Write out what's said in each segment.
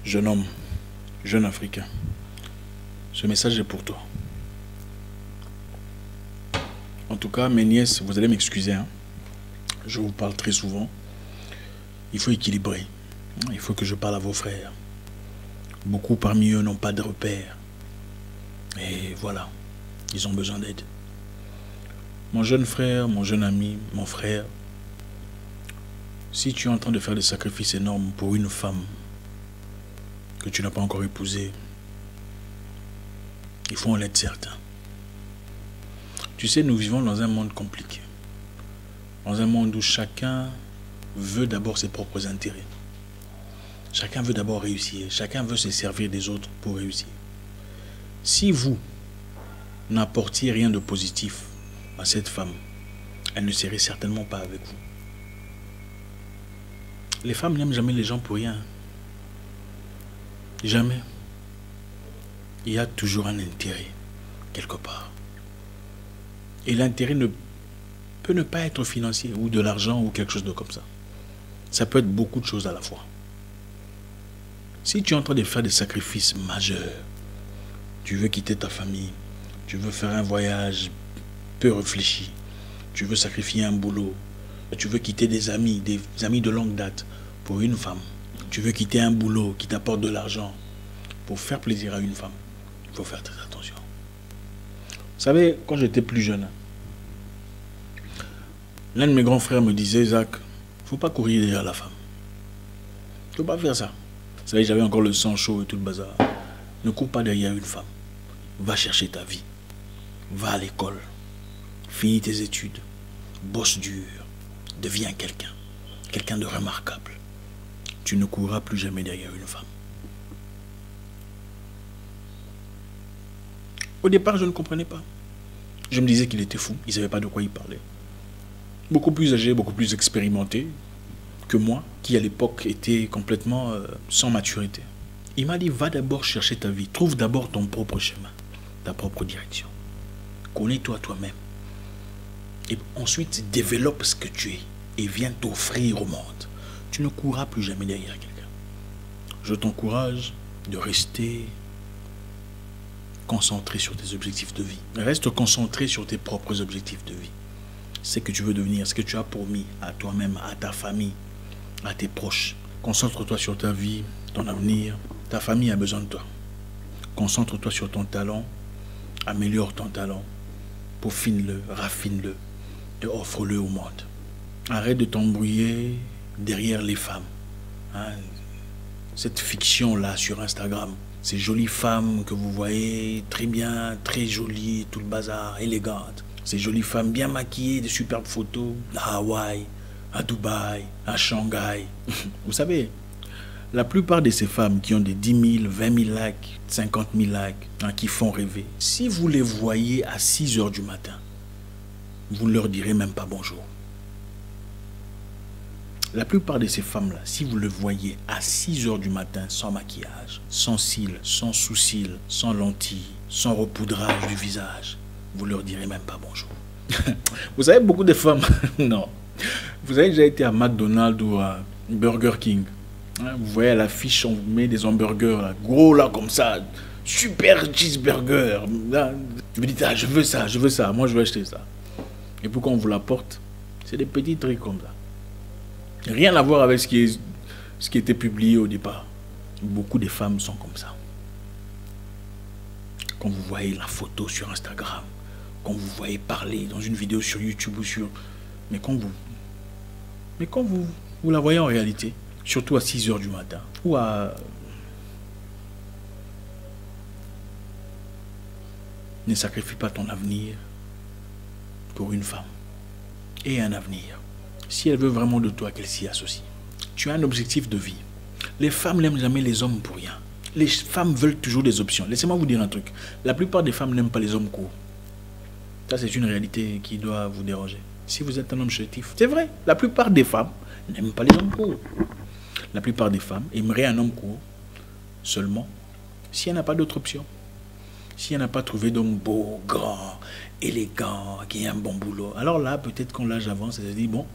Jeune homme, jeune Africain, ce message est pour toi. En tout cas, mes nièces, vous allez m'excuser, hein. Je vous parle très souvent. Il faut équilibrer. Il faut que je parle à vos frères. Beaucoup parmi eux n'ont pas de repères. Et voilà, ils ont besoin d'aide. Mon jeune frère, mon jeune ami, mon frère, si tu es en train de faire des sacrifices énormes pour une femme que tu n'as pas encore épousée, il faut en être certain. Tu sais, nous vivons dans un monde compliqué. Dans un monde où chacun veut d'abord ses propres intérêts. Chacun veut d'abord réussir. Chacun veut se servir des autres pour réussir. Si vous n'apportiez rien de positif à cette femme, elle ne serait certainement pas avec vous. Les femmes n'aiment jamais les gens pour rien. Jamais. Il y a toujours un intérêt, quelque part. Et l'intérêt peut ne pas être financier, ou de l'argent, ou quelque chose de comme ça. Ça peut être beaucoup de choses à la fois. Si tu es en train de faire des sacrifices majeurs, tu veux quitter ta famille, tu veux faire un voyage peu réfléchi, tu veux sacrifier un boulot, tu veux quitter des amis de longue date pour une femme, tu veux quitter un boulot qui t'apporte de l'argent pour faire plaisir à une femme, il faut faire très attention. Vous savez, quand j'étais plus jeune, l'un de mes grands frères me disait, Zach, il ne faut pas courir derrière la femme. Il ne faut pas faire ça. Vous savez, j'avais encore le sang chaud et tout le bazar. Ne cours pas derrière une femme. Va chercher ta vie. Va à l'école. Finis tes études. Bosse dur. Deviens quelqu'un. Quelqu'un de remarquable. Tu ne courras plus jamais derrière une femme. Au départ, je ne comprenais pas. Je me disais qu'il était fou. Il ne savait pas de quoi il parlait. Beaucoup plus âgé, beaucoup plus expérimenté que moi, qui à l'époque était complètement sans maturité. Il m'a dit, va d'abord chercher ta vie. Trouve d'abord ton propre chemin, ta propre direction. Connais-toi toi-même. Et ensuite, développe ce que tu es et viens t'offrir au monde. Tu ne courras plus jamais derrière quelqu'un. Je t'encourage de rester concentré sur tes objectifs de vie. Reste concentré sur tes propres objectifs de vie. Ce que tu veux devenir, ce que tu as promis à toi-même, à ta famille, à tes proches. Concentre-toi sur ta vie, ton avenir. Ta famille a besoin de toi. Concentre-toi sur ton talent. Améliore ton talent. Peaufine-le, raffine-le et offre-le au monde. Arrête de t'embrouiller derrière les femmes. Hein? Cette fiction-là sur Instagram. Ces jolies femmes que vous voyez très bien, très jolies, tout le bazar, élégantes. Ces jolies femmes bien maquillées, des superbes photos à Hawaï, à Dubaï, à Shanghai. Vous savez, la plupart de ces femmes qui ont des 10 000, 20 000 likes, 50 000 likes, hein, qui font rêver, si vous les voyez à 6 heures du matin, vous ne leur direz même pas bonjour. La plupart de ces femmes-là, si vous le voyez à 6 heures du matin, sans maquillage, sans cils, sans sous-cils, sans lentilles, sans repoudrage du visage, vous leur direz même pas bonjour. Vous savez, beaucoup de femmes, non. Vous avez déjà été à McDonald's ou à Burger King. Hein, vous voyez à l'affiche, on vous met des hamburgers là, gros là comme ça, super cheeseburger. Là, vous dites, ah, je veux ça, moi je veux acheter ça. Et pourquoi on vous l'apporte? C'est des petits trucs comme ça. Rien à voir avec ce qui était publié au départ. Beaucoup de femmes sont comme ça. Quand vous voyez la photo sur Instagram, quand vous voyez parler dans une vidéo sur YouTube ou sur... Mais quand vous la voyez en réalité, surtout à 6 heures du matin, ou à... Ne sacrifie pas ton avenir pour une femme. Et un avenir. Si elle veut vraiment de toi, qu'elle s'y associe. Tu as un objectif de vie. Les femmes n'aiment jamais les hommes pour rien. Les femmes veulent toujours des options. Laissez-moi vous dire un truc. La plupart des femmes n'aiment pas les hommes courts. Ça, c'est une réalité qui doit vous déranger. Si vous êtes un homme chétif, c'est vrai. La plupart des femmes n'aiment pas les hommes courts. La plupart des femmes aimeraient un homme court seulement si elle n'a pas d'autre option. Si elle n'a pas trouvé d'homme beau, grand, élégant, qui a un bon boulot. Alors là, peut-être quand l'âge avance, elle se dit, bon,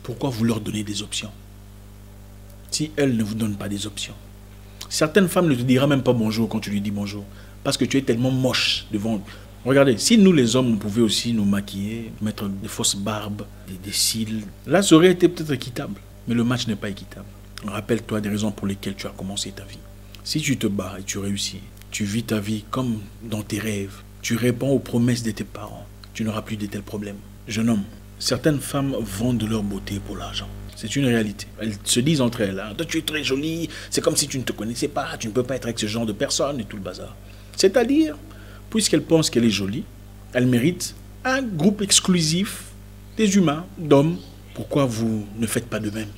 pourquoi vous leur donnez des options? si elle ne vous donne pas des options. Certaines femmes ne te diront même pas bonjour quand tu lui dis bonjour, parce que tu es tellement moche devant. Regardez, si nous les hommes, on pouvait aussi nous maquiller, mettre des fausses barbes, des cils, là ça aurait été peut-être équitable. Mais le match n'est pas équitable. Rappelle-toi des raisons pour lesquelles tu as commencé ta vie. Si tu te bats et tu réussis, tu vis ta vie comme dans tes rêves, tu réponds aux promesses de tes parents, tu n'auras plus de tels problèmes. Jeune homme, certaines femmes vendent leur beauté pour l'argent. C'est une réalité. Elles se disent entre elles, hein, toi tu es très jolie, c'est comme si tu ne te connaissais pas, tu ne peux pas être avec ce genre de personne et tout le bazar. C'est-à-dire, puisqu'elle pense qu'elle est jolie, elle mérite un groupe exclusif des humains, d'hommes. Pourquoi vous ne faites pas de même?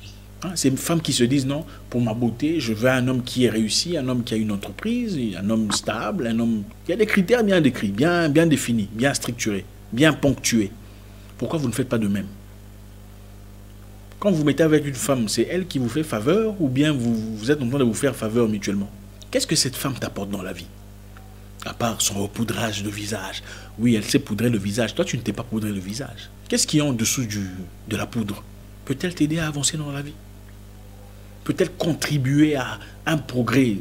Hein, c'est une femme qui se disent non, pour ma beauté, je veux un homme qui est réussi, un homme qui a une entreprise, un homme stable, un homme qui a des critères bien décrits, bien définis, bien structurés, bien ponctués. Pourquoi vous ne faites pas de même? Quand vous mettez avec une femme, c'est elle qui vous fait faveur ou bien vous êtes en train de vous faire faveur mutuellement? Qu'est-ce que cette femme t'apporte dans la vie? À part son repoudrage de visage. Oui, elle sait poudrer le visage. Toi, tu ne t'es pas poudré le visage. Qu'est-ce qu'il y a en dessous de la poudre? Peut-elle t'aider à avancer dans la vie? Peut-elle contribuer à un progrès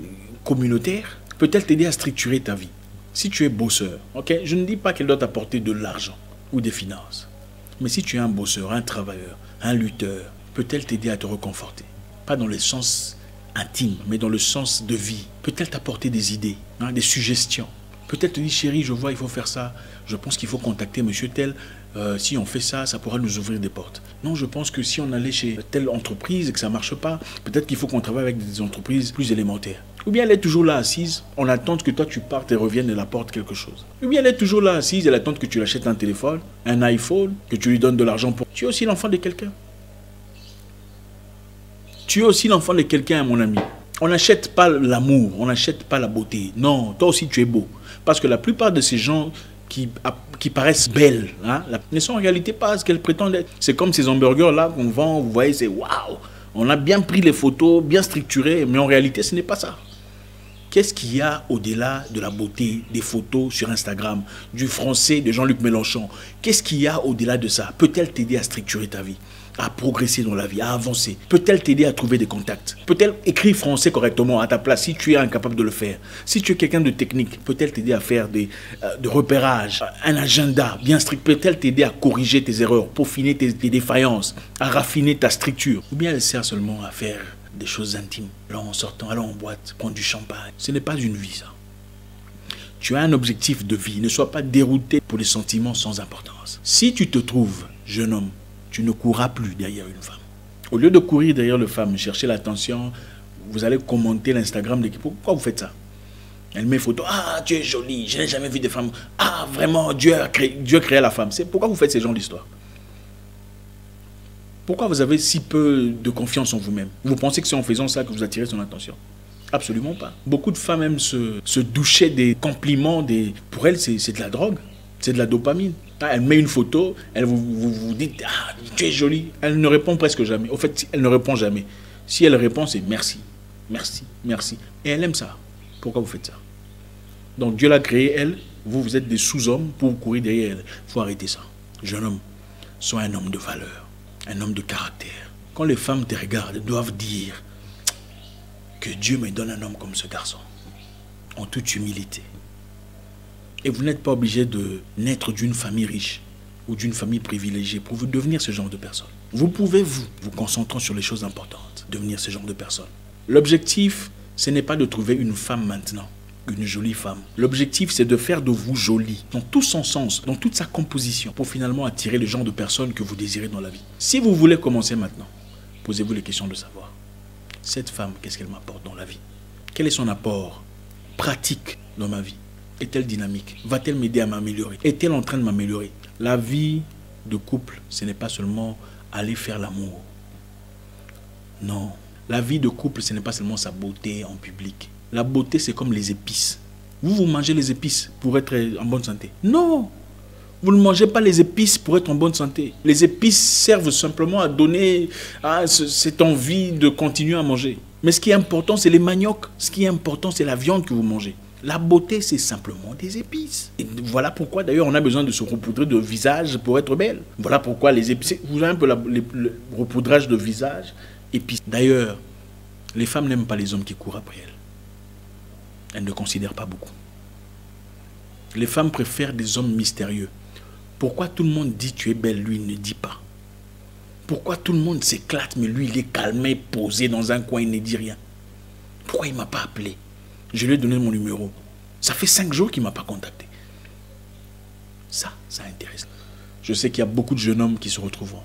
communautaire? Peut-elle t'aider à structurer ta vie? Si tu es bosseur, ok, je ne dis pas qu'elle doit t'apporter de l'argent ou des finances. Mais si tu es un bosseur, un travailleur, un lutteur, peut-elle t'aider à te reconforter? Pas dans le sens intime, mais dans le sens de vie. Peut-elle t'apporter des idées, hein, des suggestions? Peut-être te dire, chérie, je vois, il faut faire ça. Je pense qu'il faut contacter monsieur tel. Si on fait ça, ça pourra nous ouvrir des portes. Non, je pense que si on allait chez telle entreprise et que ça ne marche pas, peut-être qu'il faut qu'on travaille avec des entreprises plus élémentaires. Ou bien elle est toujours là assise, on attend que toi tu partes et reviennes et elle apporte quelque chose. Ou bien elle est toujours là assise, elle attend que tu l'achètes un téléphone, un iPhone, que tu lui donnes de l'argent pour... Tu es aussi l'enfant de quelqu'un. Tu es aussi l'enfant de quelqu'un, mon ami. On n'achète pas l'amour, on n'achète pas la beauté. Non, toi aussi tu es beau. Parce que la plupart de ces gens qui paraissent belles, hein, ne sont en réalité pas ce qu'elles prétendent être. C'est comme ces hamburgers-là qu'on vend, vous voyez, c'est waouh. On a bien pris les photos, bien structurées, mais en réalité, ce n'est pas ça. Qu'est-ce qu'il y a au-delà de la beauté des photos sur Instagram, du français de Jean-Luc Mélenchon? Qu'est-ce qu'il y a au-delà de ça? Peut-elle t'aider à structurer ta vie, à progresser dans la vie, à avancer? Peut-elle t'aider à trouver des contacts? Peut-elle écrire français correctement à ta place si tu es incapable de le faire? Si tu es quelqu'un de technique, peut-elle t'aider à faire de repérage, un agenda bien strict? Peut-elle t'aider à corriger tes erreurs, peaufiner tes défaillances, à raffiner ta structure? Ou bien elle sert seulement à faire des choses intimes? Allons en sortant, allons en boîte, prendre du champagne. Ce n'est pas une vie, ça. Tu as un objectif de vie. Ne sois pas dérouté pour des sentiments sans importance. Si tu te trouves, jeune homme, tu ne courras plus derrière une femme. Au lieu de courir derrière une femme, chercher l'attention, vous allez commenter l'Instagram d'équipe. Pourquoi vous faites ça? Elle met photo. Ah, tu es jolie, je n'ai jamais vu de femme. Ah, vraiment, Dieu créa la femme. Pourquoi vous faites ces genres d'histoires? Pourquoi vous avez si peu de confiance en vous-même? Vous pensez que c'est en faisant ça que vous attirez son attention? Absolument pas. Beaucoup de femmes aiment se doucher des compliments. Pour elles, c'est de la drogue. C'est de la dopamine. Elle met une photo, elle vous dit « Ah, tu es jolie ». Elle ne répond presque jamais. Au fait, elle ne répond jamais. Si elle répond, c'est « Merci, merci, merci ». Et elle aime ça. Pourquoi vous faites ça? Donc Dieu l'a créée, elle. Vous êtes des sous-hommes pour courir derrière elle. Il faut arrêter ça. Jeune homme, sois un homme de valeur, un homme de caractère. Quand les femmes te regardent, elles doivent dire que Dieu me donne un homme comme ce garçon, en toute humilité. Et vous n'êtes pas obligé de naître d'une famille riche ou d'une famille privilégiée pour vous devenir ce genre de personne. Vous pouvez, vous concentrant sur les choses importantes, devenir ce genre de personne. L'objectif, ce n'est pas de trouver une femme maintenant, une jolie femme. L'objectif, c'est de faire de vous jolie, dans tout son sens, dans toute sa composition, pour finalement attirer le genre de personnes que vous désirez dans la vie. Si vous voulez commencer maintenant, posez-vous les questions de savoir, cette femme, qu'est-ce qu'elle m'apporte dans la vie? Quel est son apport pratique dans ma vie? Est-elle dynamique? Va-t-elle m'aider à m'améliorer? Est-elle en train de m'améliorer? La vie de couple, ce n'est pas seulement aller faire l'amour. Non. La vie de couple, ce n'est pas seulement sa beauté en public. La beauté, c'est comme les épices. Vous mangez les épices pour être en bonne santé. Non. Vous ne mangez pas les épices pour être en bonne santé. Les épices servent simplement à donner cette envie de continuer à manger. Mais ce qui est important, c'est les maniocs. Ce qui est important, c'est la viande que vous mangez. La beauté, c'est simplement des épices. Et voilà pourquoi, d'ailleurs, on a besoin de se repoudrer de visage pour être belle. Voilà pourquoi les épices... Vous avez un peu le repoudrage de visage. Épices. D'ailleurs, Les femmes n'aiment pas les hommes qui courent après elles. Elles ne considèrent pas beaucoup. Les femmes préfèrent des hommes mystérieux. Pourquoi tout le monde dit tu es belle, lui il ne dit pas? Pourquoi tout le monde s'éclate, mais lui il est calmé, posé dans un coin, il ne dit rien? Pourquoi il ne m'a pas appelé? Je lui ai donné mon numéro. Ça fait 5 jours qu'il ne m'a pas contacté. Ça intéresse. Je sais qu'il y a beaucoup de jeunes hommes qui se retrouveront.